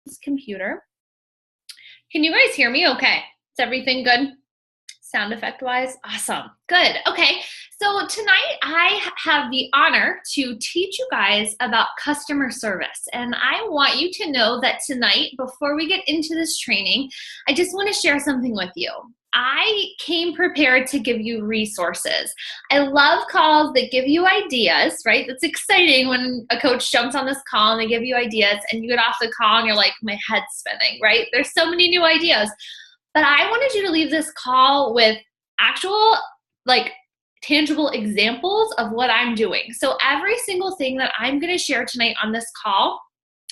this computer. Can you guys hear me okay? Is everything good? Sound effect wise? Awesome. Good. Okay. So tonight I have the honor to teach you guys about customer service. And I want you to know that tonight, before we get into this training, I just want to share something with you. I came prepared to give you resources. I love calls that give you ideas, right? That's exciting when a coach jumps on this call and they give you ideas and you get off the call and you're like, my head's spinning, right? There's so many new ideas. But I wanted you to leave this call with actual, tangible examples of what I'm doing. So every single thing that I'm going to share tonight on this call,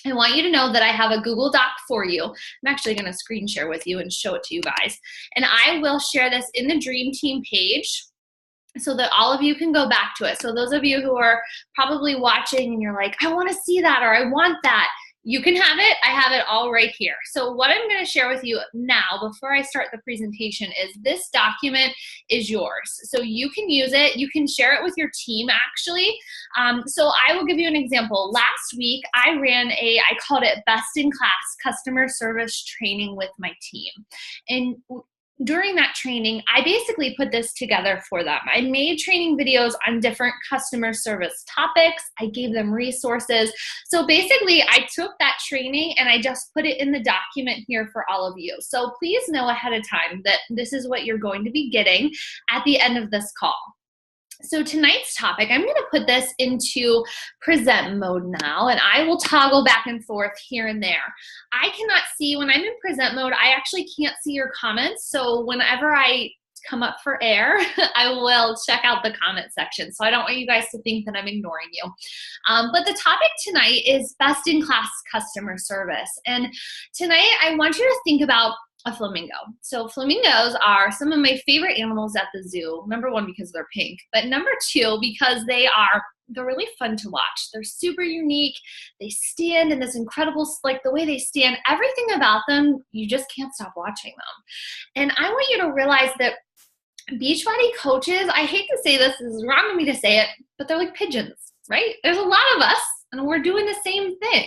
I want you to know that I have a Google Doc for you. I'm actually going to screen share with you and show it to you guys. And I will share this in the Dream Team page so that all of you can go back to it. So those of you who are probably watching and you're like, I want to see that or I want that, you can have it. I have it all right here. So what I'm going to share with you now before I start the presentation is this document is yours. So you can use it. You can share it with your team actually. So I will give you an example. Last week I ran I called it Best in Class Customer Service Training with my team. And during that training, I basically put this together for them. I made training videos on different customer service topics. I gave them resources. So basically, I took that training and I just put it in the document here for all of you. So please know ahead of time that this is what you're going to be getting at the end of this call. So tonight's topic, I'm going to put this into present mode now, and I will toggle back and forth here and there. I cannot see, when I'm in present mode, I actually can't see your comments. So whenever I come up for air, I will check out the comment section. So I don't want you guys to think that I'm ignoring you. But the topic tonight is best in class customer service. And tonight I want you to think about a flamingo. So flamingos are some of my favorite animals at the zoo. Number one, because they're pink, but number two, because they're really fun to watch. They're super unique. They stand in this incredible, the way they stand, everything about them, you just can't stop watching them. And I want you to realize that Beachbody coaches, I hate to say this is wrong of me to say it, but they're like pigeons, right? There's a lot of us and we're doing the same thing.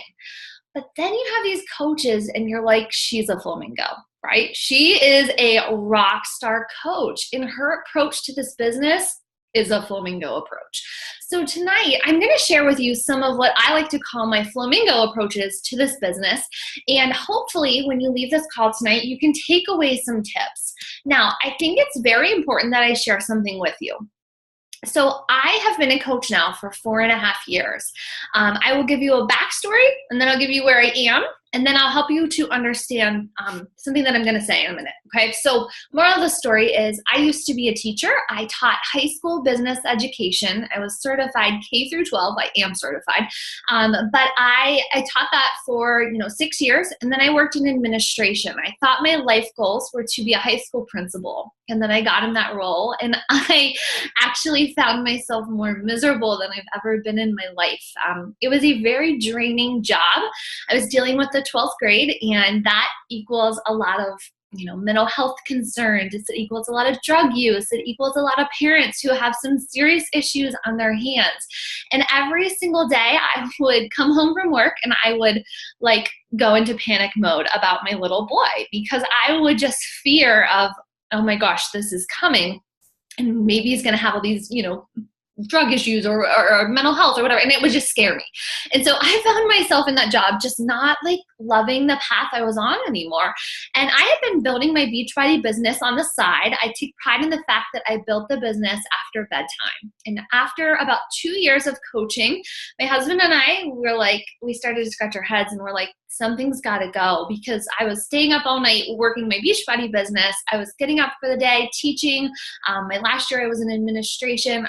But then you have these coaches and you're like, she's a flamingo, right? She is a rock star coach, and her approach to this business is a flamingo approach. So tonight, I'm going to share with you some of what I like to call my flamingo approaches to this business. And hopefully, when you leave this call tonight, you can take away some tips. Now, I think it's very important that I share something with you. So I have been a coach now for 4.5 years. I will give you a backstory, and then I'll give you where I am, and then I'll help you to understand something that I'm going to say in a minute. Okay, so moral of the story is I used to be a teacher. I taught high school business education. I was certified K through 12. I am certified. But I taught that for 6 years, and then I worked in administration. I thought my life goals were to be a high school principal, and then I got in that role, and I actually found myself more miserable than I've ever been in my life. It was a very draining job. I was dealing with the 12th grade, and that equals a lot of mental health concerns. It equals a lot of drug use. It equals a lot of parents who have some serious issues on their hands. And every single day I would come home from work and I would go into panic mode about my little boy, because I would just fear of, oh my gosh, this is coming. And maybe he's going to have all these, drug issues or mental health or whatever. And it would just scare me. And so I found myself in that job just not loving the path I was on anymore. And I had been building my Beachbody business on the side. I take pride in the fact that I built the business after bedtime. And after about 2 years of coaching, my husband and I we started to scratch our heads and we're like, something's got to go, because I was staying up all night working my Beachbody business. I was getting up for the day, teaching. My last year I was in administration.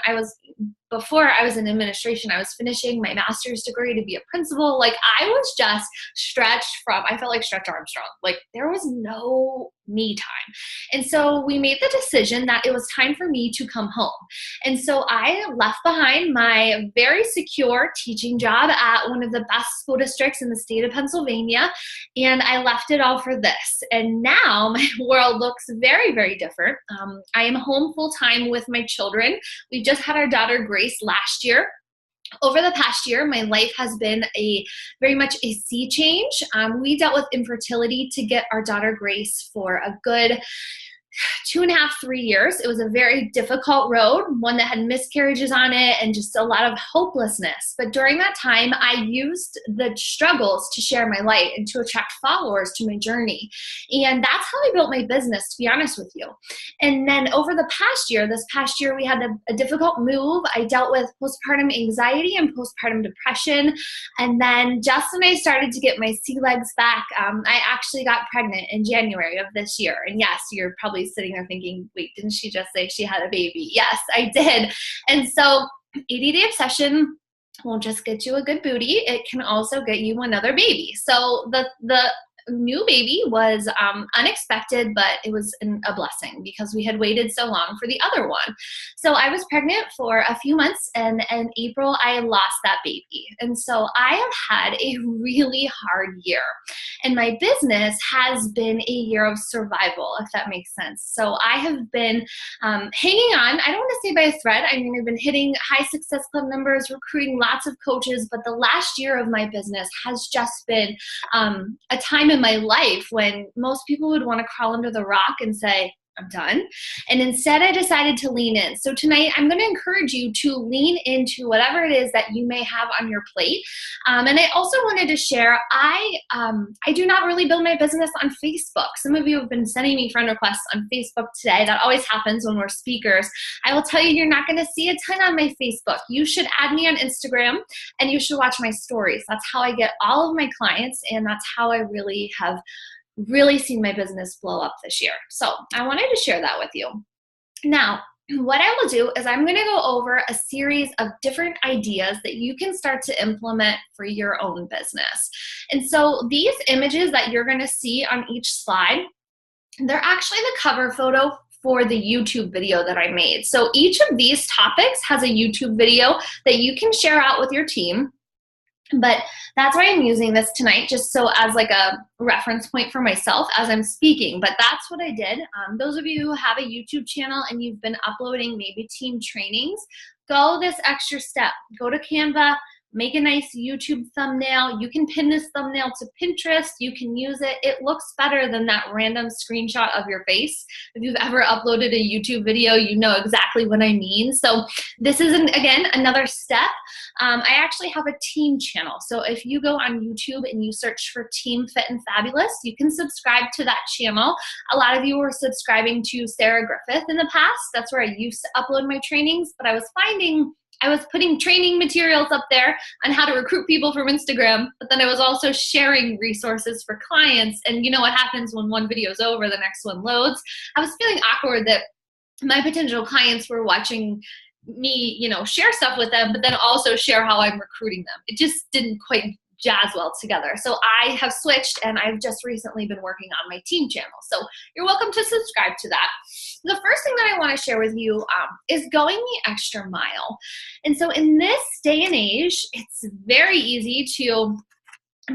Before I was in administration, I was finishing my master's degree to be a principal. I was just I felt like Stretch Armstrong. There was no me time. And so we made the decision that it was time for me to come home. And so I left behind my very secure teaching job at one of the best school districts in the state of Pennsylvania. And I left it all for this. And now my world looks very, very different. I am home full time with my children. We just had our daughter Grace last year. over the past year, my life has been very much a sea change. We dealt with infertility to get our daughter Grace for a good 2.5, 3 years. It was a very difficult road, one that had miscarriages on it and just a lot of hopelessness. But during that time, I used the struggles to share my light and to attract followers to my journey. And that's how I built my business, to be honest with you. And then over the past year, this past year, we had a difficult move. I dealt with postpartum anxiety and postpartum depression. And then just when I started to get my sea legs back, I actually got pregnant in January of this year. And yes, you're probably sitting there thinking, wait, didn't she just say she had a baby? Yes, I did. And so 80-day obsession won't just get you a good booty, it can also get you another baby. So the new baby was unexpected, but it was a blessing because we had waited so long for the other one. So I was pregnant for a few months, and in April I lost that baby. And so I have had a really hard year, and my business has been a year of survival, if that makes sense. So I have been hanging on, I don't want to say by a thread. I mean, I've been hitting high success club numbers, recruiting lots of coaches, but the last year of my business has just been a time in my life when most people would want to crawl under the rock and say, I'm done. And instead I decided to lean in. So tonight I'm going to encourage you to lean into whatever it is that you may have on your plate. And I also wanted to share, I do not really build my business on Facebook. Some of you have been sending me friend requests on Facebook today. That always happens when we're speakers. I will tell you, you're not going to see a ton on my Facebook. You should add me on Instagram and you should watch my stories. That's how I get all of my clients, and that's how I really have seen my business blow up this year. So I wanted to share that with you. Now, what I will do is I'm going to go over a series of different ideas that you can start to implement for your own business. And so these images that you're going to see on each slide, they're actually the cover photo for the YouTube video that I made. So each of these topics has a YouTube video that you can share out with your team. But that's why I'm using this tonight, just so as like a reference point for myself as I'm speaking. But that's what I did. Those of you who have a YouTube channel and you've been uploading maybe team trainings, go this extra step. Go to Canva, make a nice YouTube thumbnail. You can pin this thumbnail to Pinterest. You can use it. It looks better than that random screenshot of your face. If you've ever uploaded a YouTube video, you know exactly what I mean. So this is, again, another step. I actually have a team channel. So if you go on YouTube and you search for Team Fit and Fabulous, you can subscribe to that channel. A lot of you were subscribing to Sarah Griffith in the past. That's where I used to upload my trainings, but I was finding I was putting training materials up there on how to recruit people from Instagram, but then I was also sharing resources for clients. And you know what happens when one video is over, the next one loads. I was feeling awkward that my potential clients were watching me, share stuff with them, but then also share how I'm recruiting them. It just didn't quite jazz well together. So I have switched, and I've just recently been working on my team channel. So you're welcome to subscribe to that. The first thing that I want to share with you is going the extra mile. And so in this day and age, it's very easy to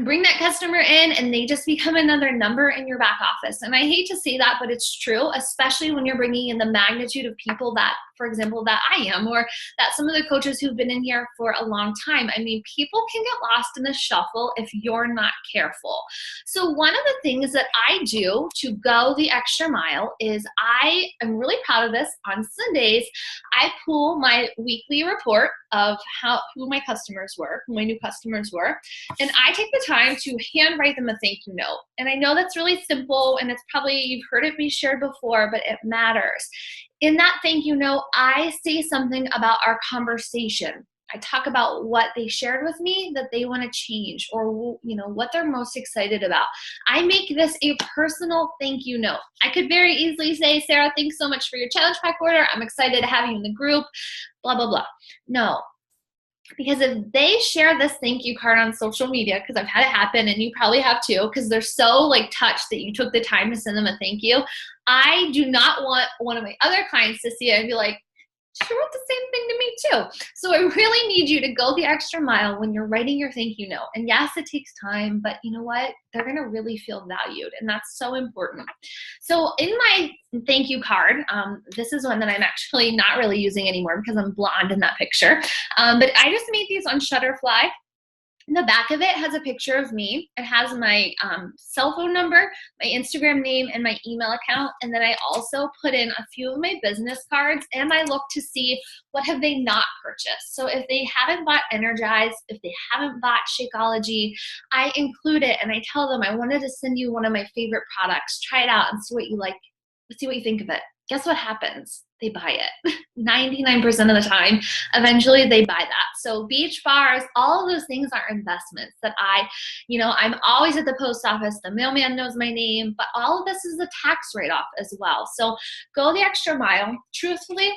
bring that customer in and they just become another number in your back office. And I hate to say that, but it's true, especially when you're bringing in the magnitude of people that, for example, that I am, or that some of the coaches who've been in here for a long time. I mean, people can get lost in the shuffle if you're not careful. So one of the things that I do to go the extra mile is I am really proud of this. On Sundays, I pull my weekly report of who my customers were, who my new customers were, and I take the time to handwrite them a thank you note. And I know that's really simple, and it's probably, you've heard it be shared before, but it matters. In that thank you note, I say something about our conversation. I talk about what they shared with me that they want to change, or what they're most excited about. I make this a personal thank you note. I could very easily say, Sarah, thanks so much for your challenge pack order. I'm excited to have you in the group, blah, blah, blah. No. Because if they share this thank you card on social media, because I've had it happen, and you probably have too, because they're so touched that you took the time to send them a thank you, I do not want one of my other clients to see it and be like, She wrote the same thing to me too. So I really need you to go the extra mile when you're writing your thank you note. And yes, it takes time, but you know what? They're going to really feel valued. And that's so important. So in my thank you card, this is one that I'm actually not really using anymore because I'm blonde in that picture. But I just made these on Shutterfly. The back of it has a picture of me. It has my cell phone number, my Instagram name, and my email account. And then I also put in a few of my business cards, and I look to see what have they not purchased. So if they haven't bought Energize, if they haven't bought Shakeology, I include it and I tell them I wanted to send you one of my favorite products. Try it out and see what you like. See what you think of it. Guess what happens? They buy it. 99% of the time, eventually they buy that. So beach bars, all of those things are investments that I'm always at the post office. The mailman knows my name, but all of this is a tax write-off as well. So go the extra mile. Truthfully,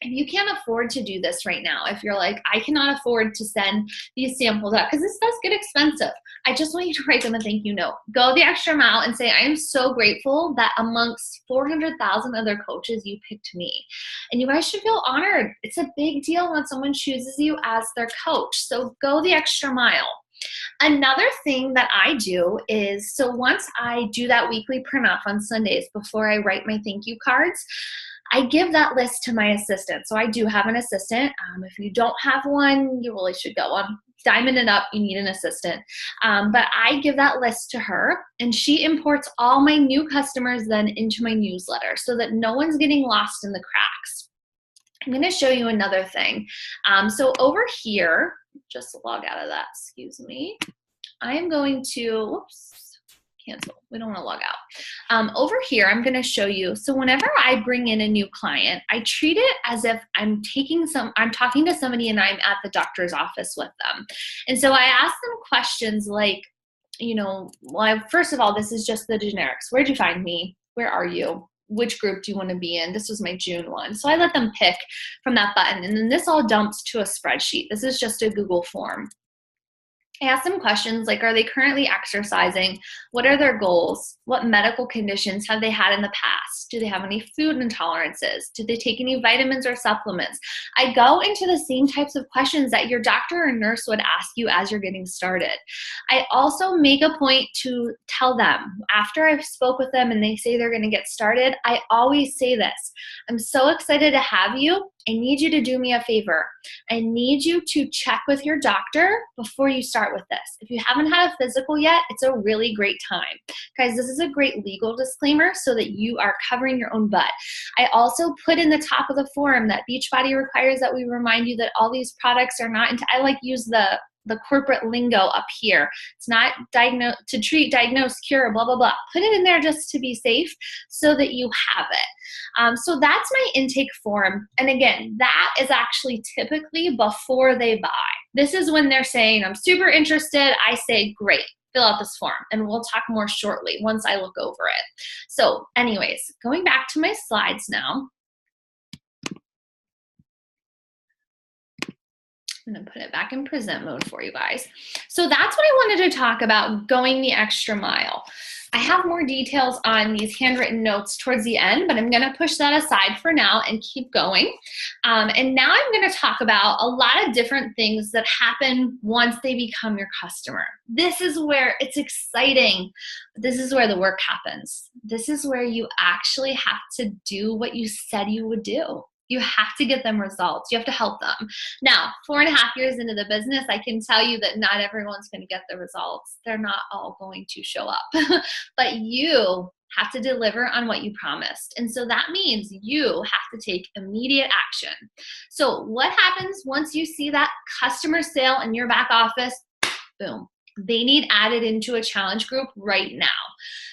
if you can't afford to do this right now, if you're like, I cannot afford to send these samples out, because this does get expensive, I just want you to write them a thank you note. Go the extra mile and say, I am so grateful that amongst 400,000 other coaches, you picked me. And you guys should feel honored. It's a big deal when someone chooses you as their coach. So go the extra mile. Another thing that I do is, so once I do that weekly print off on Sundays before I write my thank you cards, I give that list to my assistant. So I do have an assistant. If you don't have one, you really should go on. Diamond it up, you need an assistant. But I give that list to her, and she imports all my new customers then into my newsletter so that no one's getting lost in the cracks. I'm going to show you another thing. So over here, just log out of that, excuse me. I am going to, whoops, cancel. We don't want to log out. Over here, I'm going to show you. So whenever I bring in a new client, I treat it as if I'm talking to somebody and I'm at the doctor's office with them. And so I ask them questions like, well, first of all, this is just the generics. Where'd you find me? Where are you? Which group do you want to be in? This was my June one. So I let them pick from that button. And then this all dumps to a spreadsheet. This is just a Google form. I ask them questions like, are they currently exercising? What are their goals? What medical conditions have they had in the past? Do they have any food intolerances? Do they take any vitamins or supplements? I go into the same types of questions that your doctor or nurse would ask you as you're getting started. I also make a point to tell them, after I've spoke with them and they say they're going to get started, I always say this: I'm so excited to have you. I need you to do me a favor. I need you to check with your doctor before you start with this. If you haven't had a physical yet, it's a really great time. Guys, this is a great legal disclaimer so that you are covering your own butt. I also put in the top of the form that Beachbody requires that we remind you that all these products are not, I like use the corporate lingo up here. It's not to treat, diagnose, cure, blah, blah, blah. Put it in there just to be safe so that you have it. So that's my intake form. And again, that is actually typically before they buy. This is when they're saying, I'm super interested. I say, great, fill out this form. And we'll talk more shortly once I look over it. So anyways, going back to my slides now. I'm going to put it back in present mode for you guys. So that's what I wanted to talk about, going the extra mile. I have more details on these handwritten notes towards the end, but I'm going to push that aside for now and keep going. And now I'm going to talk about a lot of different things that happen once they become your customer. This is where it's exciting. This is where the work happens. This is where you actually have to do what you said you would do. You have to get them results. You have to help them. Now, 4.5 years into the business, I can tell you that not everyone's going to get the results. They're not all going to show up. But you have to deliver on what you promised. And so that means you have to take immediate action. So what happens once you see that customer sale in your back office? Boom. They need added into a challenge group right now.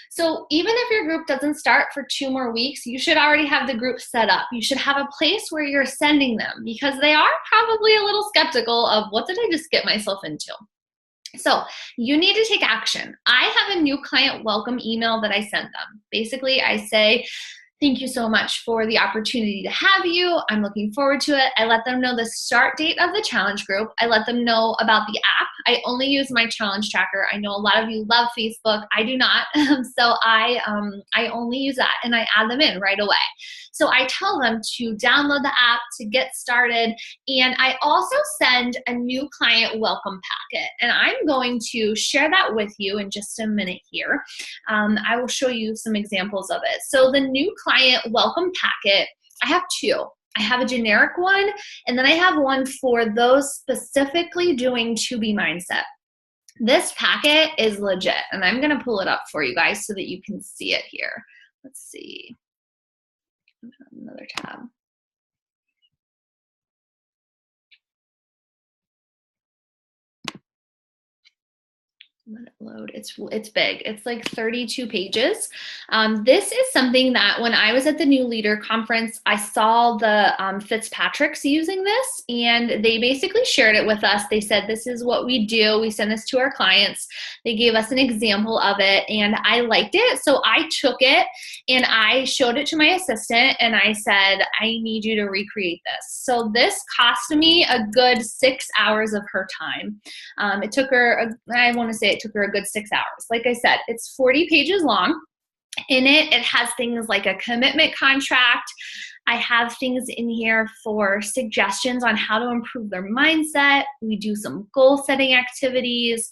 So even if your group doesn't start for 2 more weeks, you should already have the group set up. You should have a place where you're sending them because they are probably a little skeptical of what did I just get myself into? So you need to take action. I have a new client welcome email that I send them. Basically, I say, Thank you so much for the opportunity to have you. I'm looking forward to it. I let them know the start date of the challenge group. I let them know about the app. I only use my challenge tracker. I know a lot of you love Facebook. I do not. So I only use that, and I add them in right away. So I tell them to download the app to get started. And I also send a new client welcome packet. And I'm going to share that with you in just a minute here. I will show you some examples of it. So the new client welcome packet, I have two. I have a generic one, and then I have one for those specifically doing 2B Mindset. This packet is legit, and I'm going to pull it up for you guys so that you can see it here. Let's see. Another tab. Let it load. It's big. It's like 32 pages. This is something that when I was at the New Leader Conference, I saw the Fitzpatricks using this, and they basically shared it with us. They said, this is what we do. We send this to our clients. They gave us an example of it, and I liked it. So I took it and I showed it to my assistant, and I said, I need you to recreate this. So this cost me a good 6 hours of her time. It took her, I want to say it took her a good 6 hours. Like I said, it's 40 pages long. In it, it has things like a commitment contract. I have things in here for suggestions on how to improve their mindset. We do some goal setting activities.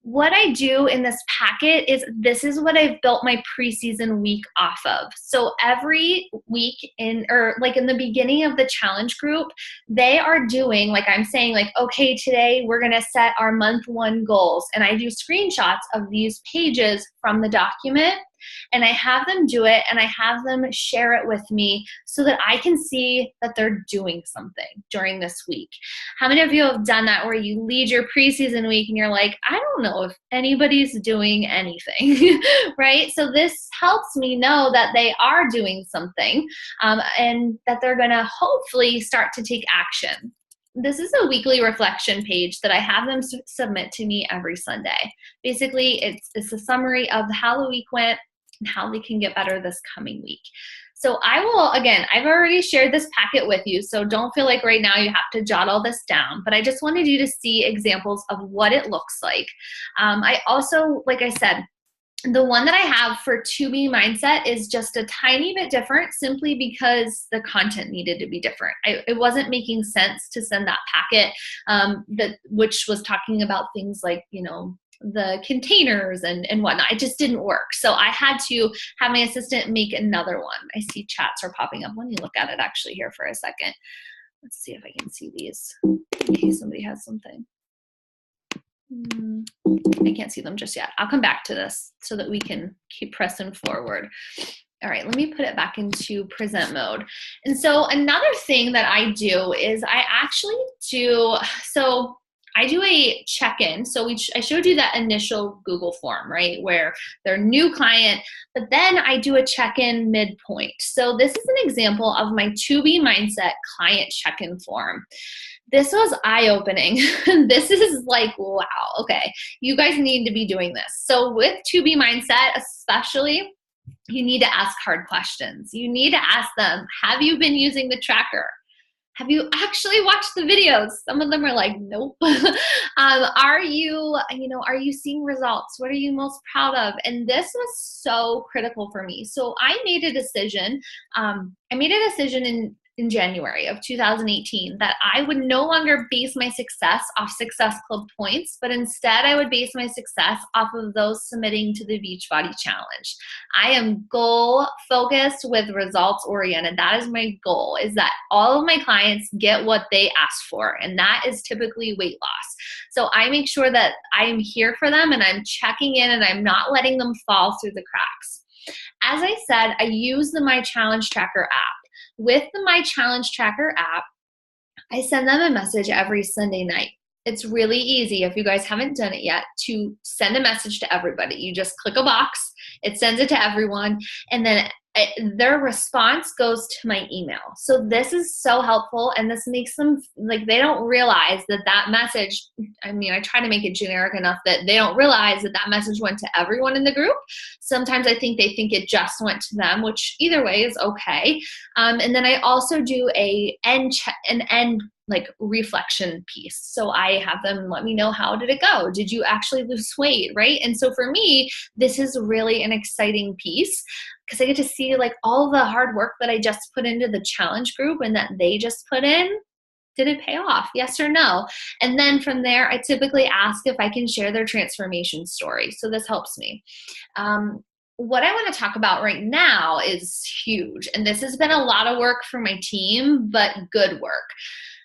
What I do in this packet is this is what I've built my preseason week off of. So every week in the beginning of the challenge group, they are doing, like I'm saying, like, okay, today we're going to set our month 1 goals. And I do screenshots of these pages from the document. And I have them do it, and I have them share it with me so that I can see that they're doing something during this week. How many of you have done that where you lead your preseason week and you're like, I don't know if anybody's doing anything, right? So this helps me know that they are doing something and that they're going to hopefully start to take action. This is a weekly reflection page that I have them submit to me every Sunday. Basically, it's a summary of how the week went and how they can get better this coming week. So I will, again, I've already shared this packet with you, so don't feel like right now you have to jot all this down, but I just wanted you to see examples of what it looks like. I also, like I said, the one that I have for 2B Mindset is just a tiny bit different simply because the content needed to be different. It wasn't making sense to send that packet which was talking about things like, the containers and whatnot. It just didn't work. So I had to have my assistant make another one. I see chats are popping up. Let me look at it actually here for a second. Let's see if I can see these in case somebody has something. I can't see them just yet. I'll come back to this so that we can keep pressing forward. All right, let me put it back into present mode. And so another thing that I do is I do a check-in. So I showed you that initial Google form, right, where they're new client, but then I do a check-in midpoint. So this is an example of my 2B Mindset client check-in form. This was eye-opening. This is like, wow, okay, you guys need to be doing this. So with 2B Mindset, especially, you need to ask hard questions. You need to ask them, have you been using the tracker? Have you actually watched the videos? Some of them are like, nope. Are you seeing results? What are you most proud of? And this was so critical for me. So I made a decision. In January of 2018 that I would no longer base my success off Success Club points, but instead I would base my success off of those submitting to the Beachbody Challenge. I am goal focused with results oriented. That is my goal, is that all of my clients get what they ask for, and that is typically weight loss. So I make sure that I am here for them and I'm checking in and I'm not letting them fall through the cracks. As I said, I use the My Challenge Tracker app. With the My Challenge Tracker app, I send them a message every Sunday night. It's really easy, if you guys haven't done it yet, to send a message to everybody. You just click a box, it sends it to everyone, and then their response goes to my email. So this is so helpful, and this makes them like they don't realize that message, I mean, I try to make it generic enough that they don't realize that message went to everyone in the group. Sometimes I think they think it just went to them, which either way is okay. And then I also do an end like reflection piece. So I have them let me know, how did it go? Did you actually lose weight, right? And so for me, this is really an exciting piece because I get to see like all the hard work that I just put into the challenge group and that they just put in. Did it pay off? Yes or no? And then from there, I typically ask if I can share their transformation story. So this helps me. What I want to talk about right now is huge. And this has been a lot of work for my team, but good work.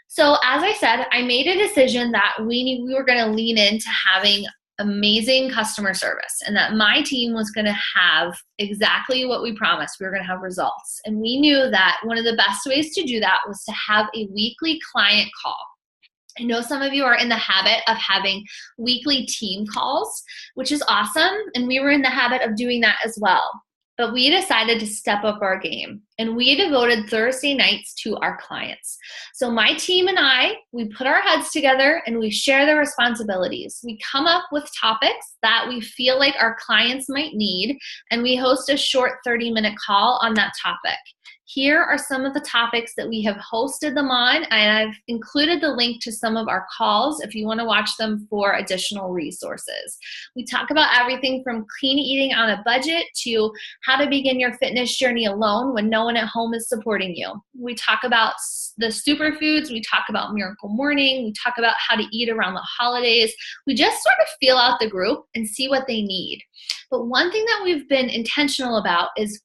So as I said, I made a decision that we were going to lean into having amazing customer service and that my team was going to have exactly what we promised. We were going to have results. And we knew that one of the best ways to do that was to have a weekly client call. I know some of you are in the habit of having weekly team calls, which is awesome. And we were in the habit of doing that as well. But we decided to step up our game, and we devoted Thursday nights to our clients. So my team and I, we put our heads together and we share the responsibilities. We come up with topics that we feel like our clients might need, and we host a short 30-minute call on that topic. Here are some of the topics that we have hosted them on, and I've included the link to some of our calls if you want to watch them for additional resources. We talk about everything from clean eating on a budget to how to begin your fitness journey alone when no one at home is supporting you. We talk about the superfoods, we talk about Miracle Morning, we talk about how to eat around the holidays. We just sort of feel out the group and see what they need. But one thing that we've been intentional about is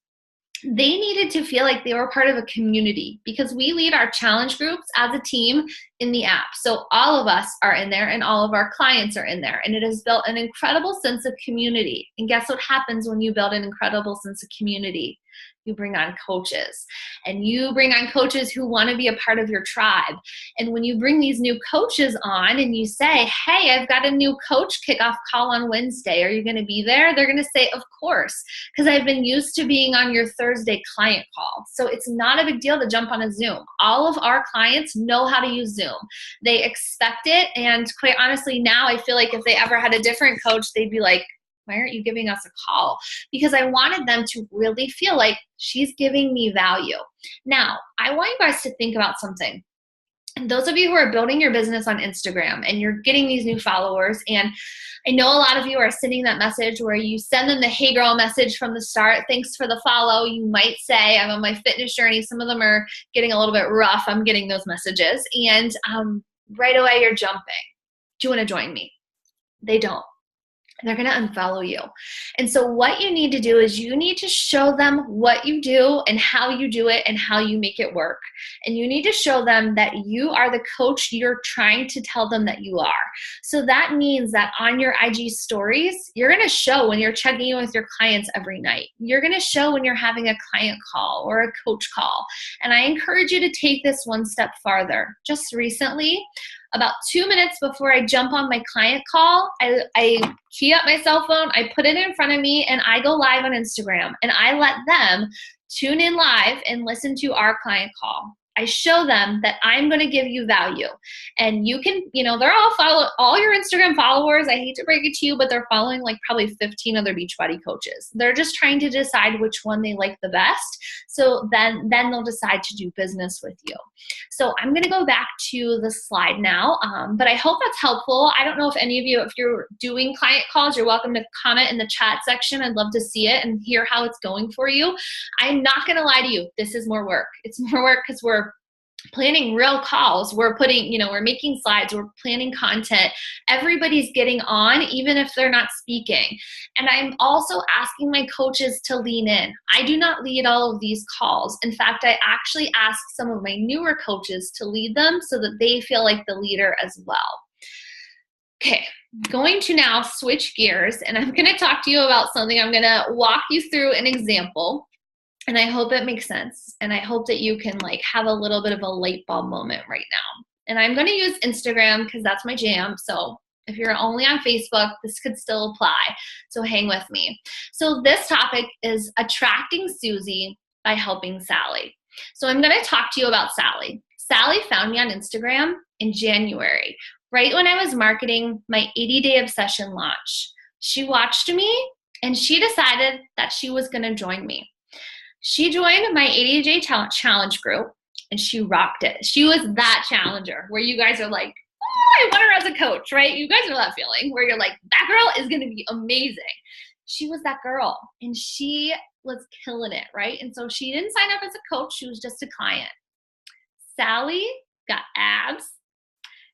they needed to feel like they were part of a community because we lead our challenge groups as a team in the app. So all of us are in there and all of our clients are in there. And it has built an incredible sense of community. And guess what happens when you build an incredible sense of community? You bring on coaches, and you bring on coaches who want to be a part of your tribe. And when you bring these new coaches on and you say, hey, I've got a new coach kickoff call on Wednesday. Are you going to be there? They're going to say, of course, because I've been used to being on your Thursday client call. So it's not a big deal to jump on a Zoom. All of our clients know how to use Zoom. They expect it. And quite honestly, now I feel like if they ever had a different coach, they'd be like, why aren't you giving us a call? Because I wanted them to really feel like she's giving me value. Now, I want you guys to think about something. And those of you who are building your business on Instagram and you're getting these new followers, and I know a lot of you are sending that message where you send them the hey girl message from the start. Thanks for the follow. You might say, I'm on my fitness journey. Some of them are getting a little bit rough. I'm getting those messages. And right away you're jumping. Do you want to join me? They don't. They're going to unfollow you. And so what you need to do is you need to show them what you do and how you do it and how you make it work. And you need to show them that you are the coach you're trying to tell them that you are. So that means that on your IG stories, you're going to show when you're checking in with your clients every night. You're going to show when you're having a client call or a coach call. And I encourage you to take this one step farther. Just recently, about 2 minutes before I jump on my client call, I key up my cell phone, I put it in front of me, and I go live on Instagram. And I let them tune in live and listen to our client call. I show them that I'm going to give you value. And you can, they're all your Instagram followers. I hate to break it to you, but they're following like probably 15 other Beachbody coaches. They're just trying to decide which one they like the best. So then they'll decide to do business with you. So I'm going to go back to the slide now, but I hope that's helpful. I don't know if any of you, if you're doing client calls, you're welcome to comment in the chat section. I'd love to see it and hear how it's going for you. I'm not going to lie to you. This is more work. It's more work because we're planning real calls. We're putting, we're making slides, we're planning content. Everybody's getting on, even if they're not speaking. And I'm also asking my coaches to lean in. I do not lead all of these calls. In fact, I actually ask some of my newer coaches to lead them so that they feel like the leader as well. Okay, going to now switch gears, and I'm going to talk to you about something. I'm going to walk you through an example. And I hope it makes sense. And I hope that you can have a little bit of a light bulb moment right now. And I'm going to use Instagram because that's my jam. So If you're only on Facebook, this could still apply. So hang with me. So this topic is attracting Susie by helping Sally. So I'm going to talk to you about Sally. Sally found me on Instagram in January, right when I was marketing my 80-day obsession launch. She watched me and she decided that she was going to join me. She joined my 80-day challenge group and she rocked it. She was that challenger where you guys are like, oh, I want her as a coach, right? You guys know that feeling where you're like, that girl is going to be amazing. She was that girl and she was killing it, right? And so she didn't sign up as a coach. She was just a client. Sally got abs.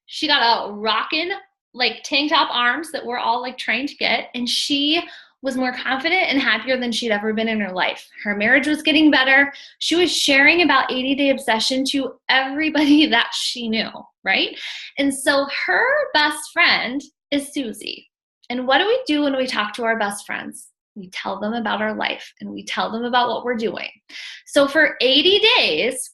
She got a rockin' like tank top arms that we're all like trying to get. And she was more confident and happier than she'd ever been in her life. Her marriage was getting better. She was sharing about 80-day obsession to everybody that she knew, right? And so her best friend is Susie. And what do we do when we talk to our best friends? We tell them about our life and we tell them about what we're doing. So for 80 days,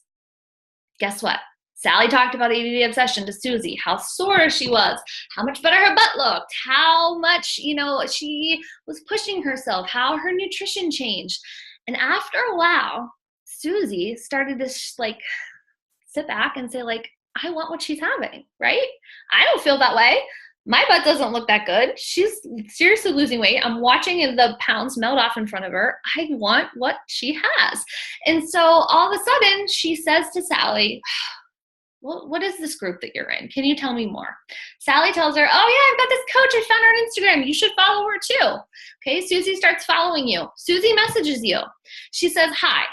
guess what? Sally talked about 80-day obsession to Susie, how sore she was, how much better her butt looked, how much, she was pushing herself, how her nutrition changed. And after a while, Susie started to sit back and say I want what she's having, right? I don't feel that way. My butt doesn't look that good. She's seriously losing weight. I'm watching the pounds melt off in front of her. I want what she has. And so all of a sudden she says to Sally, well, what is this group that you're in? Can you tell me more? Sally tells her, oh yeah, I've got this coach. I found her on Instagram. You should follow her too. Okay, Susie starts following you. Susie messages you. She says, hi,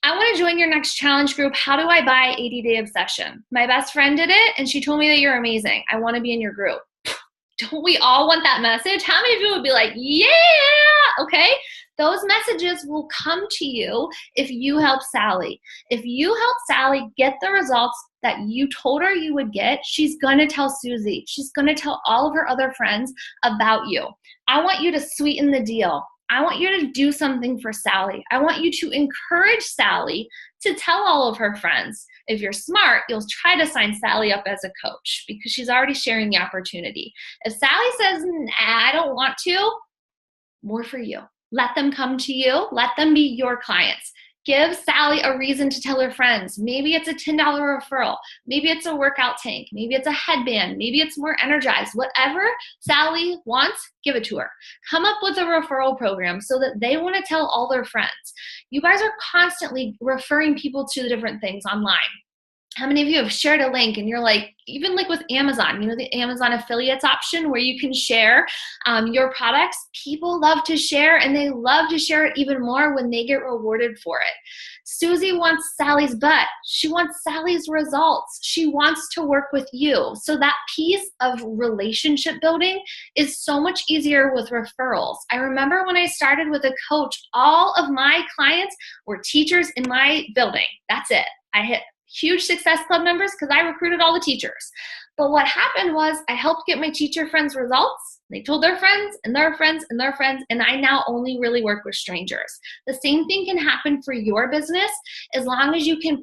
I want to join your next challenge group. How do I buy 80-day obsession? My best friend did it and she told me that you're amazing. I want to be in your group. Don't we all want that message? How many of you would be like, yeah, okay? Those messages will come to you if you help Sally. If you help Sally get the results that you told her you would get, she's going to tell Susie. She's going to tell all of her other friends about you. I want you to sweeten the deal. I want you to do something for Sally. I want you to encourage Sally to tell all of her friends. If you're smart, you'll try to sign Sally up as a coach because she's already sharing the opportunity. If Sally says, nah, I don't want to, more for you. Let them come to you. Let them be your clients. Give Sally a reason to tell her friends. Maybe it's a $10 referral. Maybe it's a workout tank. Maybe it's a headband. Maybe it's more energized. Whatever Sally wants, give it to her. Come up with a referral program so that they want to tell all their friends. You guys are constantly referring people to the different things online. How many of you have shared a link and you're like, even like with Amazon, the Amazon affiliates option where you can share your products? People love to share and they love to share it even more when they get rewarded for it. Susie wants Sally's butt. She wants Sally's results. She wants to work with you. So that piece of relationship building is so much easier with referrals. I remember when I started with a coach, all of my clients were teachers in my building. That's it. I hit huge Success Club members because I recruited all the teachers. But what happened was I helped get my teacher friends results. They told their friends and their friends and their friends, and I now only really work with strangers. The same thing can happen for your business as long as you can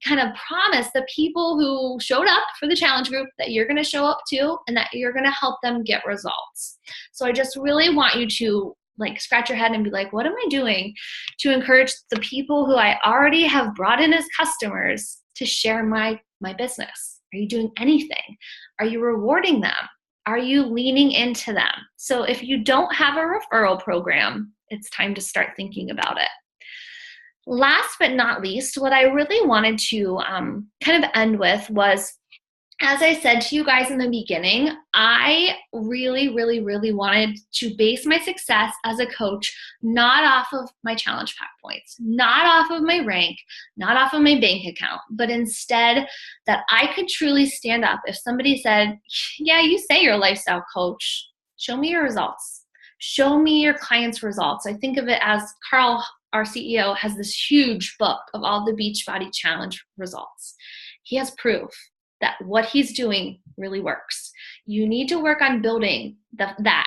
kind of promise the people who showed up for the challenge group that you're going to show up to and that you're going to help them get results. So I just really want you to scratch your head and be like, what am I doing to encourage the people who I already have brought in as customers to share my business? Are you doing anything? Are you rewarding them? Are you leaning into them? So if you don't have a referral program, it's time to start thinking about it. Last but not least, what I really wanted to kind of end with was, as I said to you guys in the beginning, I really, really, really wanted to base my success as a coach not off of my challenge pack points, not off of my rank, not off of my bank account, but instead that I could truly stand up. If somebody said, yeah, you say you're a lifestyle coach, show me your results. Show me your clients' results. I think of it as Carl, our CEO, has this huge book of all the Beachbody Challenge results. He has proof that what he's doing really works. You need to work on building that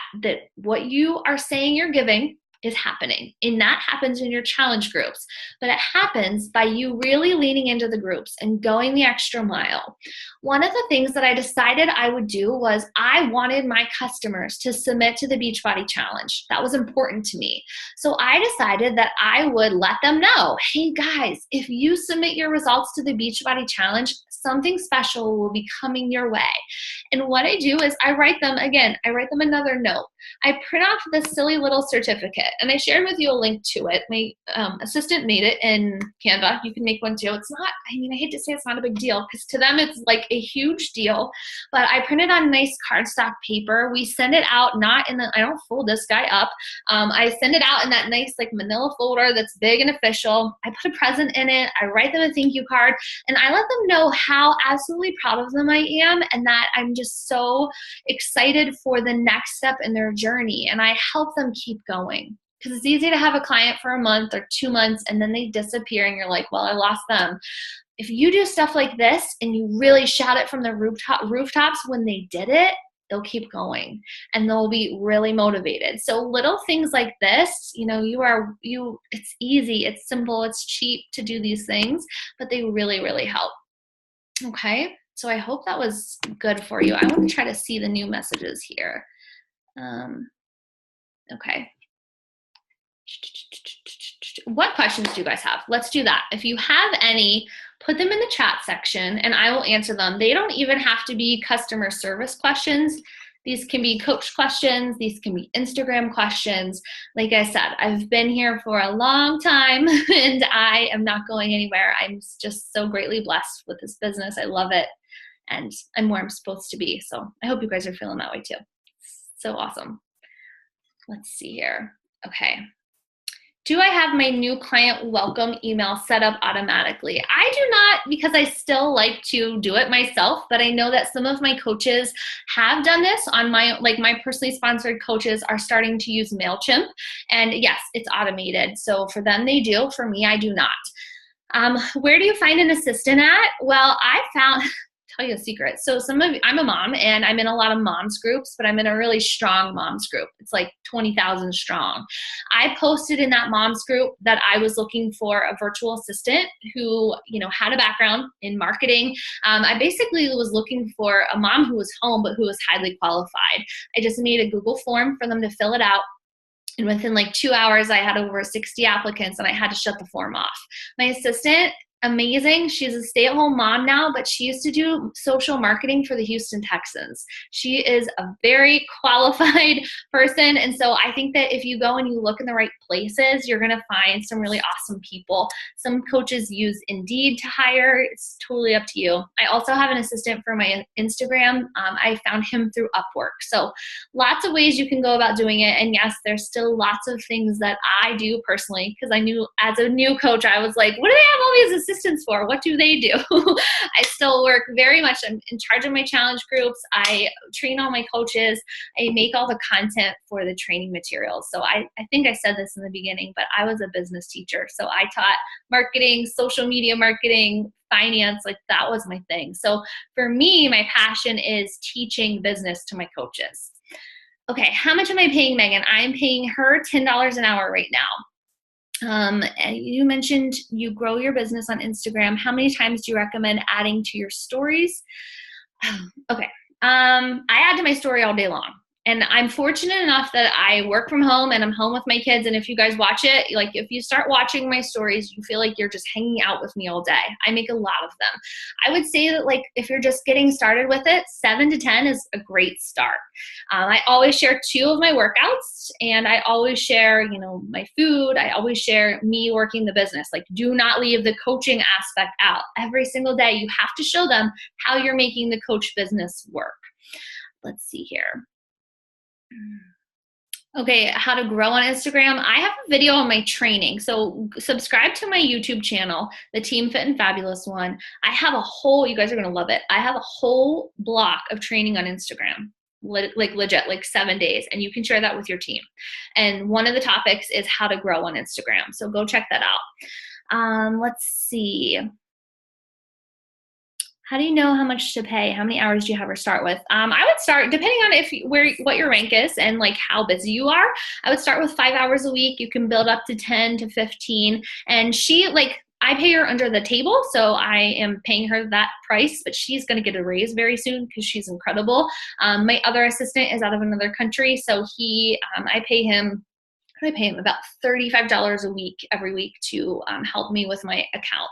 what you are saying you're giving is happening. And that happens in your challenge groups. But it happens by you really leaning into the groups and going the extra mile. One of the things that I decided I would do was I wanted my customers to submit to the Beachbody Challenge. That was important to me. So I decided that I would let them know, hey guys, if you submit your results to the Beachbody Challenge, something special will be coming your way. And what I do is I write them another note. I print off this silly little certificate, and I shared with you a link to it. My assistant made it in Canva. You can make one too. It's not, I hate to say it's not a big deal, because to them it's like a huge deal, but I print it on nice cardstock paper. We send it out, not in the, I don't fold this guy up. I send it out in that nice like manila folder that's big and official. I put a present in it. I write them a thank you card, and I let them know how absolutely proud of them I am, and that I'm just so excited for the next step in their journey. And I help them keep going, because it's easy to have a client for a month or 2 months and then they disappear and you're like, well, I lost them. If you do stuff like this and you really shout it from the rooftops when they did it, they'll keep going and they'll be really motivated. So little things like this, it's easy, it's simple, it's cheap to do these things, but they really, really help. Okay, so I hope that was good for you. I want to try to see the new messages here. Okay. What questions do you guys have? Let's do that. If you have any, put them in the chat section and I will answer them. They don't even have to be customer service questions. These can be coach questions. These can be Instagram questions. Like I said, I've been here for a long time and I am not going anywhere. I'm just so greatly blessed with this business. I love it and I'm where I'm supposed to be. So I hope you guys are feeling that way too. So awesome. Let's see here. Okay. Do I have my new client welcome email set up automatically? I do not, because I still like to do it myself, but I know that some of my coaches have done this on my personally sponsored coaches are starting to use MailChimp. And yes, it's automated. So for them, they do. For me, I do not. Where do you find an assistant at? Well, I found... tell you a secret. So I'm a mom and I'm in a lot of moms groups, but I'm in a really strong moms group. It's like 20,000 strong. I posted in that moms group that I was looking for a virtual assistant who, had a background in marketing. I basically was looking for a mom who was home, but who was highly qualified. I just made a Google form for them to fill it out. And within like 2 hours, I had over 60 applicants and I had to shut the form off. My assistant, amazing. She's a stay-at-home mom now, but she used to do social marketing for the Houston Texans. She is a very qualified person. And so I think that if you go and you look in the right places, you're going to find some really awesome people. Some coaches use Indeed to hire. It's totally up to you. I also have an assistant for my Instagram. I found him through Upwork. So lots of ways you can go about doing it. And yes, there's still lots of things that I do personally, because I knew as a new coach, I was like, what do they have all these assistants for? What do they do? I still work very much. I'm in charge of my challenge groups. I train all my coaches. I make all the content for the training materials. So I think I said this in the beginning, but I was a business teacher. So I taught marketing, social media marketing, finance, like that was my thing. So for me, my passion is teaching business to my coaches. Okay, how much am I paying Megan? I'm paying her $10 an hour right now. You mentioned you grow your business on Instagram. How many times do you recommend adding to your stories? Okay. I add to my story all day long. And I'm fortunate enough that I work from home and I'm home with my kids. And if you guys watch it, like if you start watching my stories, you feel like you're just hanging out with me all day. I make a lot of them. I would say that like if you're just getting started with it, 7 to 10 is a great start. I always share 2 of my workouts and I always share, my food. I always share me working the business. Like do not leave the coaching aspect out. Every single day you have to show them how you're making the coach business work. Let's see here. Okay, how to grow on Instagram. I have a video on my training. So subscribe to my YouTube channel, the Team Fit and Fabulous one. I have a whole, you guys are going to love it. I have a whole block of training on Instagram, like legit, like 7 days. And you can share that with your team. And one of the topics is how to grow on Instagram. So go check that out. Let's see. How do you know how much to pay? How many hours do you have her start with? I would start, depending on what your rank is and like how busy you are, I would start with 5 hours a week. You can build up to 10 to 15. And I pay her under the table, so I am paying her that price, but she's going to get a raise very soon because she's incredible. My other assistant is out of another country, so I pay him about $35 a week every week to help me with my account.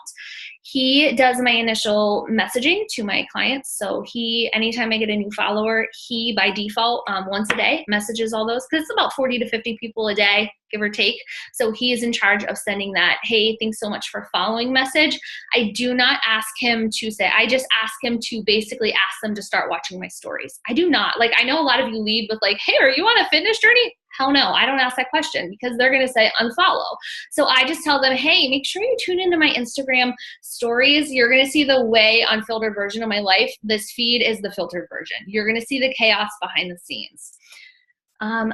He does my initial messaging to my clients. So anytime I get a new follower, he by default, once a day, messages all those, because it's about 40 to 50 people a day, give or take. So he is in charge of sending that, hey, thanks so much for following message. I do not ask him to say, I just ask him to basically ask them to start watching my stories. I do not, I know a lot of you lead with like, hey, are you on a fitness journey? Hell no, I don't ask that question because they're going to say unfollow. So I just tell them, hey, make sure you tune into my Instagram stories. You're going to see the way unfiltered version of my life. This feed is the filtered version. You're going to see the chaos behind the scenes.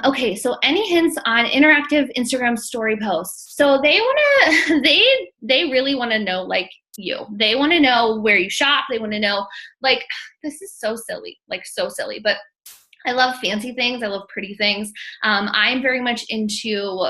Okay, so any hints on interactive Instagram story posts? So they really want to know you. They want to know where you shop. They want to know this is so silly, so silly, but I love fancy things. I love pretty things. I'm very much into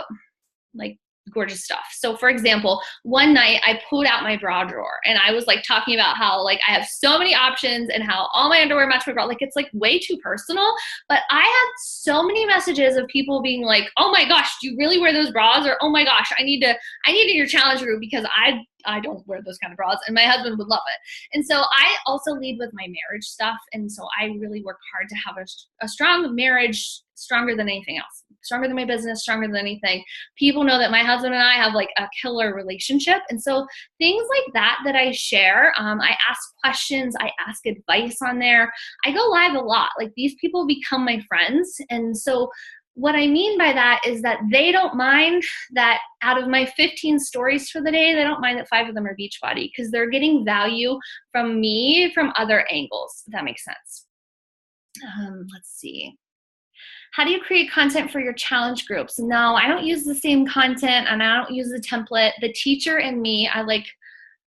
gorgeous stuff. So for example, one night I pulled out my bra drawer and I was talking about how I have so many options and how all my underwear match my bra. It's way too personal, but I had so many messages of people being like, oh my gosh, do you really wear those bras? Or, oh my gosh, I need in your challenge group because I don't wear those kind of bras and my husband would love it. And so I also lead with my marriage stuff. And so I really work hard to have a strong marriage, stronger than anything else, stronger than my business, stronger than anything. People know that my husband and I have a killer relationship. And so things like that I share, I ask questions, I ask advice on there. I go live a lot. These people become my friends. And so what I mean by that is that they don't mind that out of my 15 stories for the day, they don't mind that 5 of them are Beachbody because they're getting value from me from other angles, if that makes sense. Let's see. How do you create content for your challenge groups? No, I don't use the same content and I don't use the template. The teacher and me, I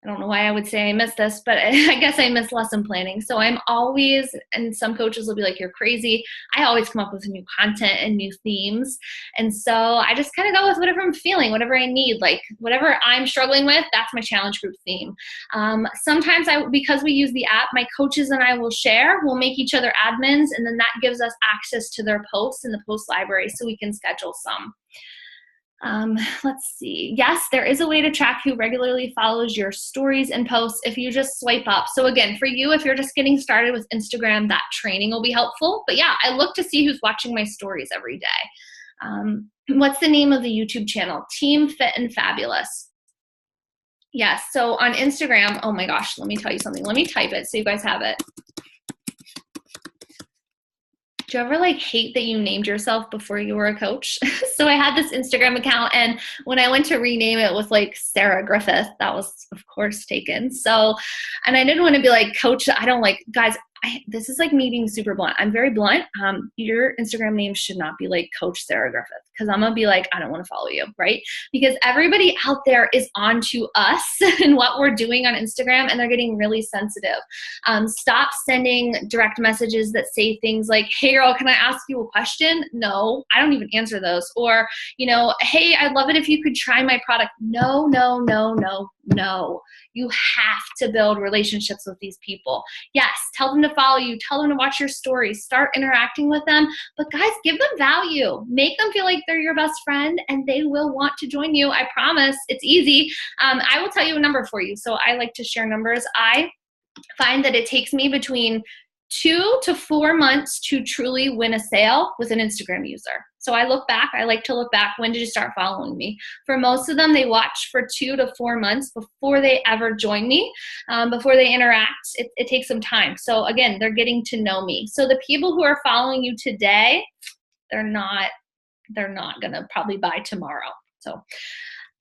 don't know why I would say I miss this, but I guess I miss lesson planning. So I'm always, and some coaches will be like, you're crazy. I always come up with new content and new themes. And so I just kind of go with whatever I'm feeling, whatever I need, whatever I'm struggling with, that's my challenge group theme. Sometimes because we use the app, my coaches and I will share, we'll make each other admins, and then that gives us access to their posts in the post library so we can schedule some. Let's see. Yes, there is a way to track who regularly follows your stories and posts if you just swipe up. So again, for you, if you're just getting started with Instagram, that training will be helpful. But yeah, I look to see who's watching my stories every day. What's the name of the YouTube channel? Team Fit and Fabulous. Yes, so on Instagram, oh my gosh, let me tell you something. Let me type it so you guys have it. Do you ever hate that you named yourself before you were a coach? So I had this Instagram account, and when I went to rename it with Sarah Griffith, that was of course taken. So, and I didn't want to be coach. I don't guys. This is me being super blunt. I'm very blunt. Your Instagram name should not be Coach Sarah Griffith, because I'm gonna be I don't want to follow you, right? Because everybody out there is onto us and what we're doing on Instagram, and they're getting really sensitive. Stop sending direct messages that say things like, "Hey girl, can I ask you a question?" No, I don't even answer those. Or, "Hey, I'd love it if you could try my product." No, no, no, no, no. You have to build relationships with these people. Yes, tell them to follow you, tell them to watch your stories, start interacting with them, but guys, give them value. Make them feel like they're your best friend and they will want to join you. I promise. It's easy. I will tell you a number for you. So I like to share numbers. I find that it takes me between 2 to 4 months to truly win a sale with an Instagram user. So I like to look back, when did you start following me? For most of them, they watch for 2 to 4 months before they ever join me, before they interact. It takes some time. So again, they're getting to know me. So the people who are following you today, they're not gonna probably buy tomorrow. So,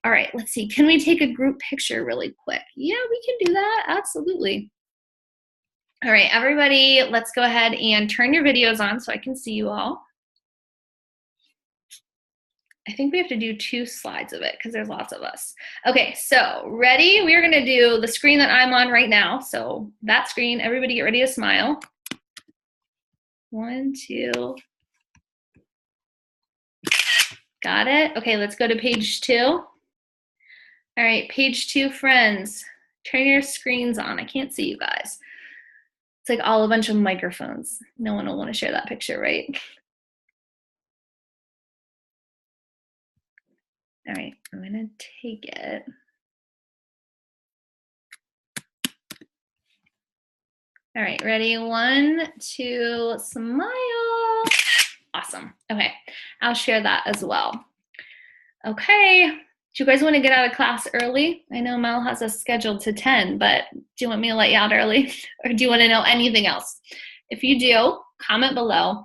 all right, let's see. Can we take a group picture really quick? Yeah, we can do that, absolutely. All right, everybody, let's go ahead and turn your videos on so I can see you all. I think we have to do 2 slides of it because there's lots of us. Okay, so ready? We're gonna do the screen that I'm on right now. So that screen, everybody get ready to smile. 1, 2. Got it? Okay, let's go to page 2. All right, page 2, friends. Turn your screens on. I can't see you guys. It's like all a bunch of microphones. No one will want to share that picture, right? All right, I'm gonna take it. All right, ready? 1, 2, smile. Awesome. Okay, I'll share that as well. Okay, do you guys want to get out of class early? I know Mel has us scheduled to 10, but do you want me to let you out early? Or do you want to know anything else? If you do, comment below.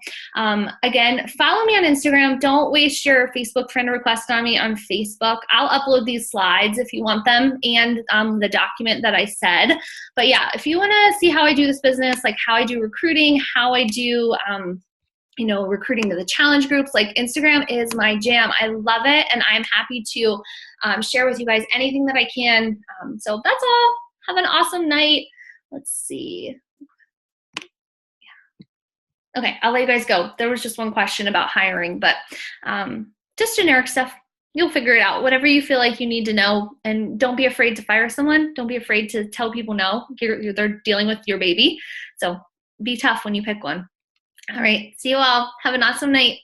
Again, follow me on Instagram. Don't waste your Facebook friend request on me on Facebook. I'll upload these slides if you want them and the document that I said. But yeah, if you want to see how I do this business, like how I do recruiting, how I do recruiting to the challenge groups, like Instagram is my jam. I love it, and I'm happy to share with you guys anything that I can. So that's all. Have an awesome night. Let's see. Okay, I'll let you guys go. There was just one question about hiring, but just generic stuff. You'll figure it out. Whatever you feel like you need to know, and don't be afraid to fire someone. Don't be afraid to tell people no. They're dealing with your baby, so be tough when you pick one. All right, see you all. Have an awesome night.